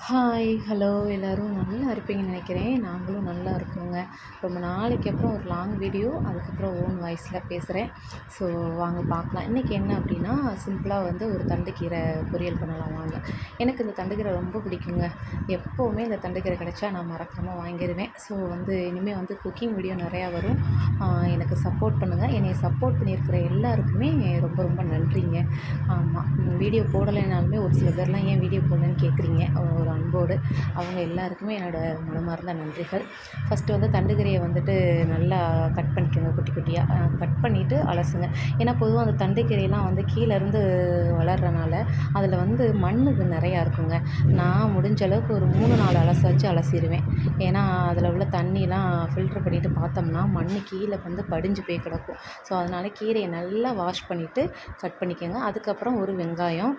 Hi hello எல்லோரும் நல்லா இருப்பீங்கன்னு நினைக்கிறேன். நாங்களும் நல்லா இருக்கோங்க. ரொம்ப நாளைக்கு அப்புறம் ஒரு லாங் வீடியோ, அதுக்கப்புறம் ஓன் வாய்ஸில் பேசுகிறேன். ஸோ வாங்க பார்க்கலாம். இன்றைக்கி என்ன அப்படின்னா, சிம்பிளாக ஒரு தண்டுக்கீரை பொரியல் பண்ணலாம் வாங்க. எனக்கு இந்த தண்டுக்கீரை ரொம்ப பிடிக்குங்க. எப்போவுமே இந்த தண்டுக்கீரை கிடைச்சா நான் மறக்காமல் வாங்கிடுவேன். ஸோ இனிமேல் குக்கிங் வீடியோ நிறையா வரும். எனக்கு சப்போர்ட் பண்ணுங்கள். என்னை சப்போர்ட் பண்ணியிருக்கிற எல்லாருக்குமே ரொம்ப ரொம்ப நன்றிங்க. ஆமாம், வீடியோ போடலைனாலுமே ஒரு சில பேர்லாம் ஏன் வீடியோ போடலன்னு கேட்குறீங்க. ஒரு அன்போடு அவங்க எல்லாருக்குமே என்னோடய மனமார்ந்த நன்றிகள். ஃபஸ்ட்டு தண்டுக்கீரையை நல்லா கட் பண்ணிக்கோங்க. குட்டி குட்டியாக கட் பண்ணிவிட்டு அலசுங்க. ஏன்னா பொதுவாக அந்த தண்டுக்கீரையெல்லாம் கீழேருந்து வளர்கிறனால அதில் மண் நிறையா இருக்குங்க. நான் முடிஞ்ச அளவுக்கு ஒரு 3-4 அலசாச்சு அலசிடுவேன். ஏன்னா அதில் உள்ள தண்ணிலாம் ஃபில்ட்ரு பண்ணிவிட்டு பார்த்தோம்னா மண் கீழே படிஞ்சு போய் கிடக்கும். ஸோ அதனால் கீரையை நல்லா வாஷ் பண்ணிவிட்டு கட் பண்ணிக்கோங்க. அதுக்கப்புறம் ஒரு வெங்காயம்,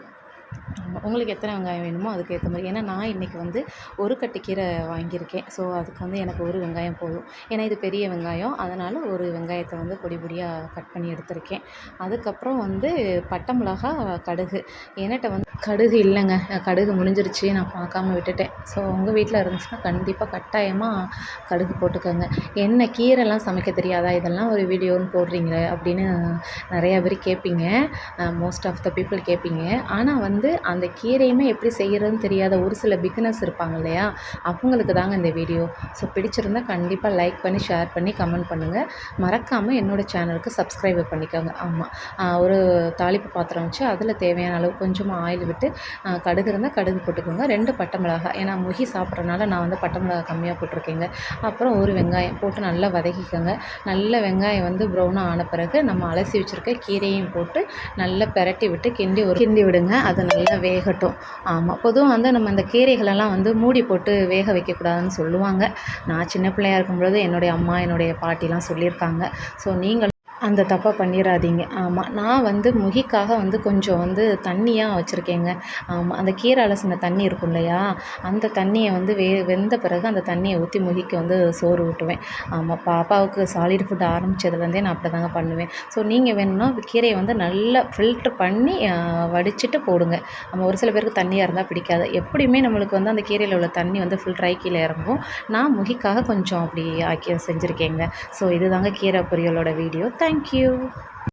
உங்களுக்கு எத்தனை வெங்காயம் வேணுமோ அதுக்கு ஏற்ற மாதிரி. ஏன்னா நான் இன்றைக்கி ஒரு கட்டு கீரை வாங்கியிருக்கேன். ஸோ அதுக்கு எனக்கு ஒரு வெங்காயம் போதும். ஏன்னா இது பெரிய வெங்காயம், அதனால் ஒரு வெங்காயத்தை பொடி பொடியாக கட் பண்ணி எடுத்திருக்கேன். அதுக்கப்புறம் பட்டை மிளகா, கடுகு. என்கிட்ட கடுகு இல்லைங்க, கடுகு முடிஞ்சிருச்சு, நான் பார்க்காம விட்டுட்டேன். ஸோ உங்கள் வீட்டில் இருந்துச்சுன்னா கண்டிப்பாக கட்டாயமாக கடுகு போட்டுக்கோங்க. என்ன கீரைலாம் சமைக்க தெரியாதா, இதெல்லாம் ஒரு வீடியோன்னு போடுறீங்க அப்படின்னு நிறையா பேர் கேட்பீங்க. மோஸ்ட் ஆஃப் த பீப்புள் கேட்பீங்க. ஆனால் அந்த கீரையுமே எப்படி செய்கிறதுன்னு தெரியாத ஒரு சில பிகினர்ஸ் இருப்பாங்க இல்லையா, அவங்களுக்கு தாங்க இந்த வீடியோ. ஸோ பிடிச்சிருந்தால் கண்டிப்பாக லைக் பண்ணி, ஷேர் பண்ணி, கமெண்ட் பண்ணுங்கள். மறக்காமல் என்னோடய சேனலுக்கு சப்ஸ்கிரைப் பண்ணிக்கோங்க. ஆமாம், ஒரு தாளிப்பு பாத்திரம் வச்சு அதில் தேவையான அளவு கொஞ்சமாக ஆயில் விட்டு, கடுகு இருந்தால் கடுகு போட்டுக்கோங்க. 2 பட்டை மிளகாய், ஏன்னா முகி சாப்பிட்றதுனால நான் பட்டை மிளகாய் கம்மியாக போட்டிருக்கேங்க. அப்புறம் ஒரு வெங்காயம் போட்டு நல்லா வதக்கிக்கோங்க. நல்ல வெங்காயம் ப்ரௌனாக ஆன பிறகு நம்ம அலசி வச்சுருக்க கீரையும் போட்டு நல்லா பெரட்டி விட்டு கிண்டி விடுங்க. அது நல்லா வேகட்டும். ஆமாம், பொதுவாக நம்ம இந்த கீரைகளெல்லாம் மூடி போட்டு வேக வைக்கக்கூடாதுன்னு சொல்லுவாங்க. நான் சின்ன பிள்ளையாக இருக்கும்பொழுது என்னுடைய அம்மா, என்னுடைய பாட்டிலாம் சொல்லியிருக்காங்க. ஸோ நீங்கள் அந்த தப்பை பண்ணிடாதீங்க. ஆமாம், நான் முகிக்காக கொஞ்சம் தண்ணியாக வச்சுருக்கேங்க. ஆமாம், அந்த கீரை அலசின தண்ணி இருக்கும் இல்லையா, அந்த தண்ணியை வெந்த பிறகு அந்த தண்ணியை ஊற்றி முகிக்கு சோறு ஊட்டுவேன். ஆமாம், பாப்பாவுக்கு சாலிட் ஃபுட் ஆரம்பித்ததுலேருந்தே நான் அப்படி தாங்க பண்ணுவேன். ஸோ நீங்கள் வேணும்னா கீரையை நல்லா ஃபில்ட்ரு பண்ணி வடிச்சிட்டு போடுங்க. நம்ம ஒரு சில பேருக்கு தண்ணியாக இருந்தால் பிடிக்காது. எப்படியுமே நம்மளுக்கு அந்த கீரையில் உள்ள தண்ணி ஃபில்ட்ரு ஆகி கீழே இறங்கும். நான் முகிக்காக கொஞ்சம் அப்படி ஆக்கி செஞ்சுருக்கேங்க. ஸோ இதுதாங்க கீரை பொரியலோட வீடியோ. Thank you.